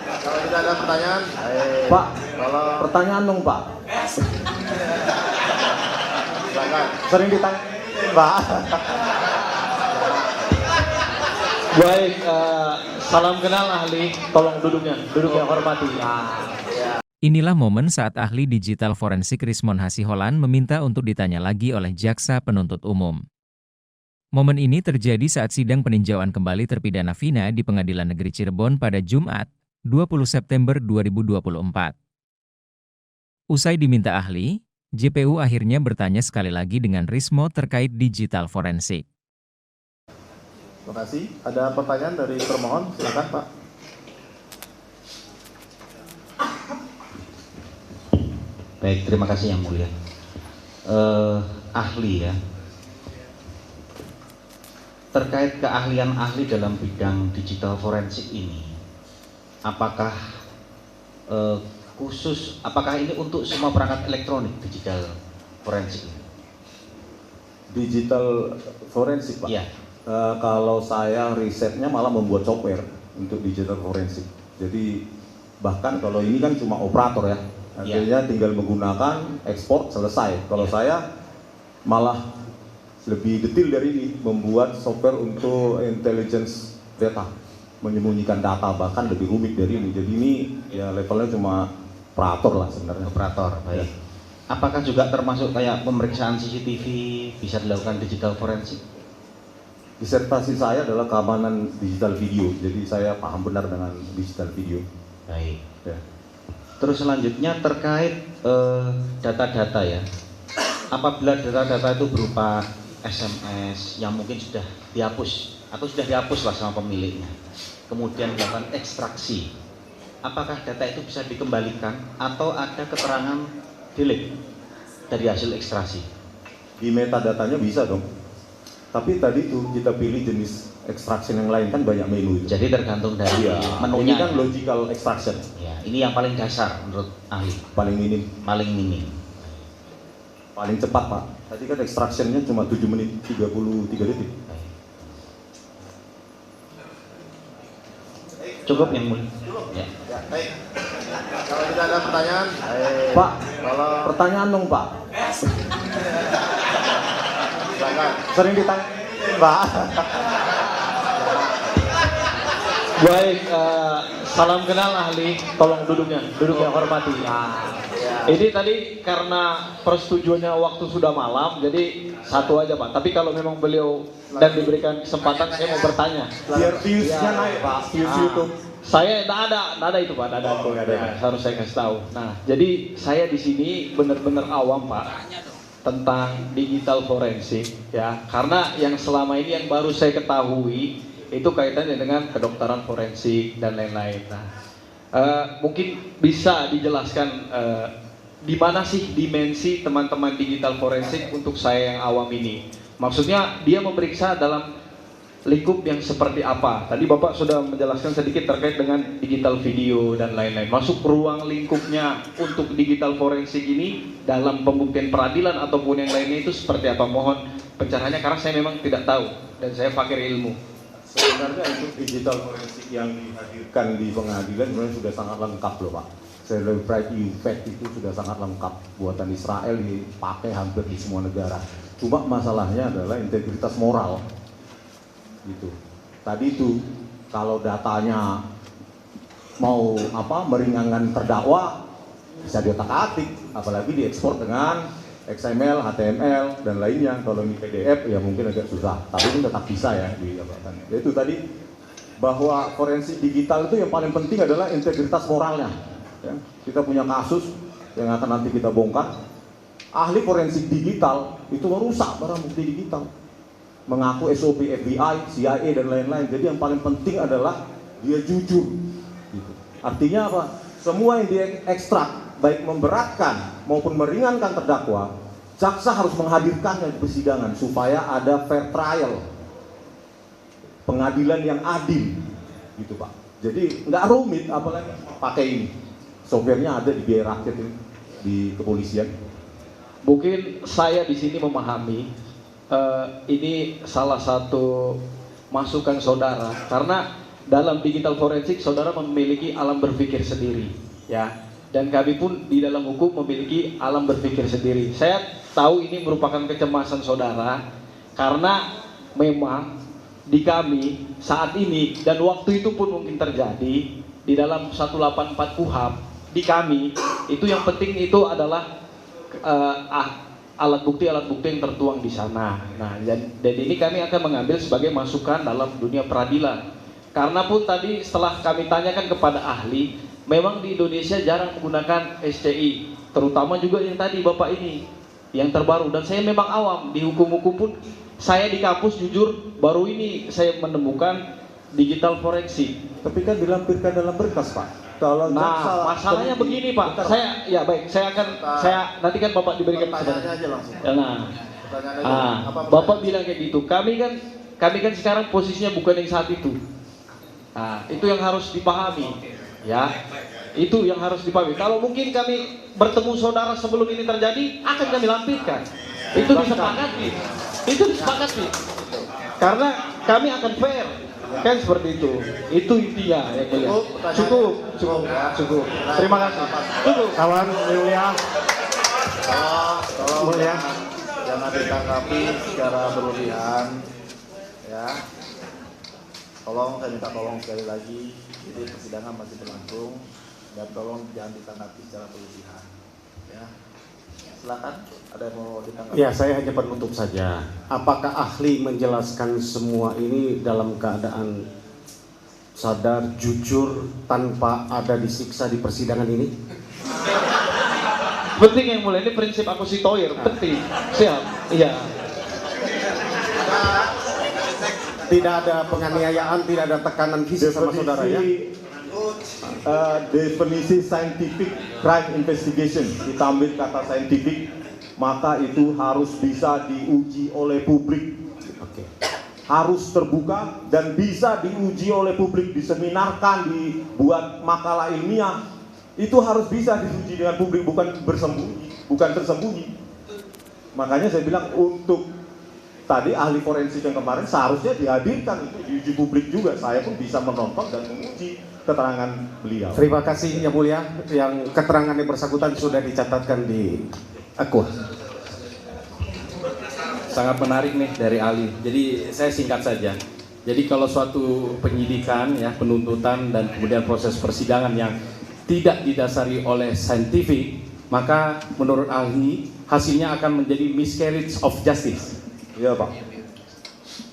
Kalau tidak ada pertanyaan, Pak, kalau pertanyaan dong Pak. silakan. Sering ditanya Pak. Baik, salam kenal ahli, tolong duduk yang hormati. Inilah momen saat ahli digital forensik Rismon Hasiholan meminta untuk ditanya lagi oleh jaksa penuntut umum. Momen ini terjadi saat sidang peninjauan kembali terpidana Vina di Pengadilan Negeri Cirebon pada Jumat, 20 September 2024. Usai diminta ahli, JPU akhirnya bertanya sekali lagi dengan Rismo terkait digital forensik. Terima kasih. Ada pertanyaan dari termohon, silakan Pak. Baik, terima kasih Yang Mulia. Ahli ya, terkait keahlian ahli dalam bidang digital forensik ini, apakah apakah ini untuk semua perangkat elektronik digital forensik ini? Digital forensik Pak? Iya. Kalau saya risetnya malah membuat software untuk digital forensik. Jadi bahkan kalau ini kan cuma operator ya, artinya tinggal menggunakan ekspor selesai. Kalau saya malah lebih detail dari ini, membuat software untuk intelligence data, menyembunyikan data, bahkan lebih rumit dari ini. Jadi ini ya levelnya cuma operator lah sebenarnya. Operator, baik. Ya. Apakah juga termasuk kayak pemeriksaan CCTV bisa dilakukan digital forensik? Disertasi saya adalah keamanan digital video, jadi saya paham benar dengan digital video. Baik. Ya. Terus selanjutnya terkait data-data ya. Apabila data-data itu berupa SMS yang mungkin sudah dihapus atau sudah dihapus lah sama pemiliknya, kemudian dilakukan ekstraksi, apakah data itu bisa dikembalikan atau ada keterangan delete dari hasil ekstraksi? Di metadatanya bisa dong. Tapi tadi tuh kita pilih jenis extraction yang lain, kan banyak menu itu. Jadi tergantung dari Ya, menunya. ini kan logical extraction. Ya, ini yang paling dasar menurut ahli. Paling minim, Paling minim. paling cepat Pak. Tadi kan extractionnya cuma 7 menit 33 detik. Baik. Cukup Yang Mulia. Ya. Ya, baik. Kalau tidak ada pertanyaan, Pak, kalau pertanyaan dong Pak. silakan. Sering ditanya Pak. Baik, salam kenal ahli, tolong duduk yang hormati. Ini tadi karena persetujuannya waktu sudah malam, jadi satu aja Pak. Tapi kalau memang beliau dan diberikan kesempatan, saya mau bertanya. Biar views-nya naik Pak, views YouTube. Saya nggak ada itu Pak, nggak ada. Oh, nggak ada. Ya, harus saya kasih tahu. Nah, jadi saya di sini benar-benar awam Pak tentang digital forensik ya, karena yang selama ini yang baru saya ketahui itu kaitannya dengan kedokteran forensik dan lain-lain. Nah, mungkin bisa dijelaskan di mana sih dimensi teman-teman digital forensik untuk saya yang awam ini? Maksudnya dia memeriksa dalam lingkup yang seperti apa? Tadi Bapak sudah menjelaskan sedikit terkait dengan digital video dan lain-lain. Masuk ruang lingkupnya untuk digital forensik ini dalam pembuktian peradilan ataupun yang lainnya itu seperti apa? Mohon pencerahannya karena saya memang tidak tahu dan saya fakir ilmu. Sebenarnya untuk digital forensik yang dihadirkan di pengadilan sebenarnya sudah sangat lengkap loh Pak. Certified UFACT itu sudah sangat lengkap, buatan Israel dipakai hampir di semua negara. Cuma masalahnya adalah integritas moral gitu. Tadi itu kalau datanya mau meringankan terdakwa bisa diotak-atik, apalagi diekspor dengan XML, HTML dan lainnya. Kalau ini PDF ya mungkin agak susah, tapi ini tetap bisa ya didapatkan. Itu tadi bahwa forensik digital itu yang paling penting adalah integritas moralnya. Ya, kita punya kasus yang akan nanti kita bongkar. Ahli forensik digital itu merusak barang bukti digital, mengaku SOP FBI, CIA dan lain-lain. Jadi yang paling penting adalah dia jujur. Gitu. Artinya apa? Semua yang diekstrak, baik memberatkan maupun meringankan terdakwa, jaksa harus menghadirkannya di persidangan supaya ada fair trial, pengadilan yang adil, gitu Pak. Jadi nggak rumit, apalagi pakai ini. Softwarenya ada di biaya rakyat ini, di kepolisian. Mungkin saya di sini memahami ini salah satu masukan saudara karena dalam digital forensik saudara memiliki alam berpikir sendiri, ya. Dan kami pun di dalam hukum memiliki alam berpikir sendiri. Saya tahu ini merupakan kecemasan saudara karena memang di kami saat ini dan waktu itu pun mungkin terjadi di dalam 184 KUHP di kami itu yang penting itu adalah alat bukti yang tertuang di sana. Nah, dan ini kami akan mengambil sebagai masukan dalam dunia peradilan. Karena pun tadi setelah kami tanyakan kepada ahli, memang di Indonesia jarang menggunakan SCI, terutama juga yang tadi Bapak ini, yang terbaru. Dan saya memang awam di hukum-hukum pun, saya di kampus jujur baru ini saya menemukan digital forensik. Tapi kan dilampirkan dalam berkas, Pak. Kalau Nah, masalahnya begini Pak, saya nanti kan Bapak diberikan Pertanyaannya aja langsung. Nah, Pertanyaannya aja. Apa Bapak bilang kayak gitu. Kami kan sekarang posisinya bukan yang saat itu. Nah, itu yang harus dipahami, ya. Itu yang harus dipahami. Kalau mungkin kami bertemu saudara sebelum ini terjadi, akan kami lampirkan. Itu disepakati. Itu disepakati. Karena kami akan fair. Kan seperti itu. Itu intinya yang mulia. Cukup. Terima kasih. Cukup. Kawan mulia, Tolong mulia. jangan ditanggapi secara berlebihan, ya. Tolong, saya minta tolong sekali lagi. Jadi persidangan masih berlangsung dan tolong jangan ditanggapi secara berlebihan, ya. Silakan, ada yang mau ditanggapi? Ya, saya hanya penutup saja. Apakah ahli menjelaskan semua ini dalam keadaan sadar, jujur, tanpa ada disiksa di persidangan ini? Penting yang mulia, ini prinsip akusitoir, penting. Siap. Iya. Tidak ada penganiayaan, tidak ada tekanan fisik sama saudara ya? Definisi scientific crime investigation, kita ambil kata scientific, maka itu harus bisa diuji oleh publik. Oke. Harus terbuka dan bisa diuji oleh publik, diseminarkan, dibuat makalah ilmiah. Itu harus bisa diuji dengan publik, bukan tersembunyi. Makanya saya bilang untuk tadi ahli forensik yang kemarin seharusnya dihadirkan untuk diuji publik juga. Saya pun bisa menonton dan menguji keterangan beliau. Terima kasih Yang Mulia, yang keterangan yang bersangkutan sudah dicatatkan di Aqua. Sangat menarik nih dari ahli. Jadi saya singkat saja. Jadi kalau suatu penyidikan, ya, penuntutan dan kemudian proses persidangan yang tidak didasari oleh saintifik, maka menurut ahli hasilnya akan menjadi miscarriage of justice. Iya Pak.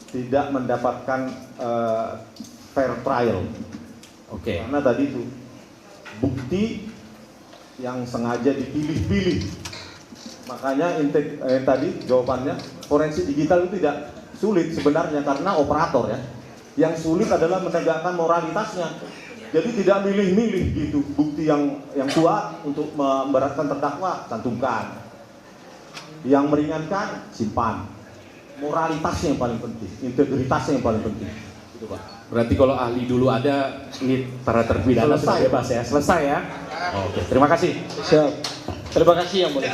Tidak mendapatkan fair trial. Oke. Karena tadi itu bukti yang sengaja dipilih-pilih. Makanya tadi jawabannya forensik digital itu tidak sulit sebenarnya karena operator ya. Yang sulit adalah menegakkan moralitasnya. Jadi tidak milih-milih gitu bukti yang kuat untuk memberatkan terdakwa cantumkan. Yang meringankan simpan. Moralitasnya yang paling penting, integritasnya yang paling penting. Gitu Pak. Berarti kalau ahli dulu ada, ini para terpidana sudah bebas ya. Selesai ya. Oke. Terima kasih. Siap. Terima kasih Yang Mulia.